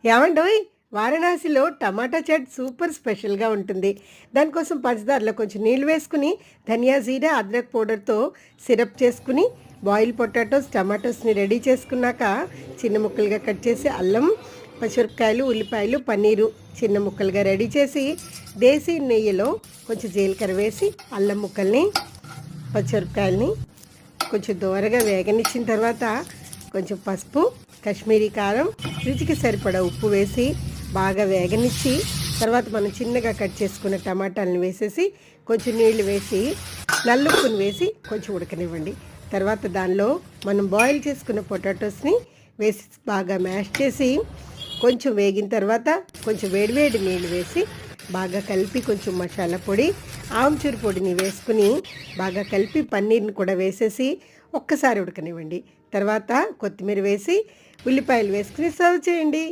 ఏవండోయ్! వారణాసిలో టమాటా chat super స్పెషల్‌గా ఉంటుంది. దానికోసం పంచదారలో కొంచెం నీళ్ళు వేసుకుని, ధనియా, జీరా, అద్రక్ పౌడర్‌తో సిరప్ చేసుకుని, బాయిల్ పొటాటోస్, టమాటోస్‌ని రెడీ చేసుకున్నాక, చిన్న ముక్కలుగా కట్ చేసి అల్లం, పచ్చిమిరపకాయలు, ఉల్లిపాయలు, పన్నీరు చిన్న ముక్కలుగా రెడీ చేసి, దేశీ నెయ్యిలో కొంచెం జీలకర్ర వేసి, అల్లం ముక్కల్ని, పచ్చిమిరపకాయలని కొంచెం దోరగా వేగనిచ్చిన తర్వాత కొంచెం పసుపు, కాశ్మీరీ కారం, రుచికి సరిపడా ఉప్పు వేసి బాగా వేగనిచ్చి తర్వాత మనం చిన్నగా కట్ చేసుకున్న టమాటాలను వేసేసి కొంచెం నీళ్లు వేసి నల్లుప్పుని వేసి కొంచెం ఉడకనివ్వండి. తర్వాత దానిలో మనం బాయిల్ చేసుకున్న పొటాటోస్ని వేసి బాగా మ్యాష్ చేసి కొంచెం వేగిన తర్వాత కొంచెం వేడివేడి నీళ్ళు వేసి బాగా కలిపి కొంచెం మసాలా పొడి, ఆమ్చూరు పొడిని వేసుకుని బాగా కలిపి పన్నీర్ని కూడా వేసేసి ఒక్కసారి ఉడకనివ్వండి. తర్వాత కొత్తిమీర వేసి ఉల్లిపాయలు వేసుకుని సర్వ్ చేయండి.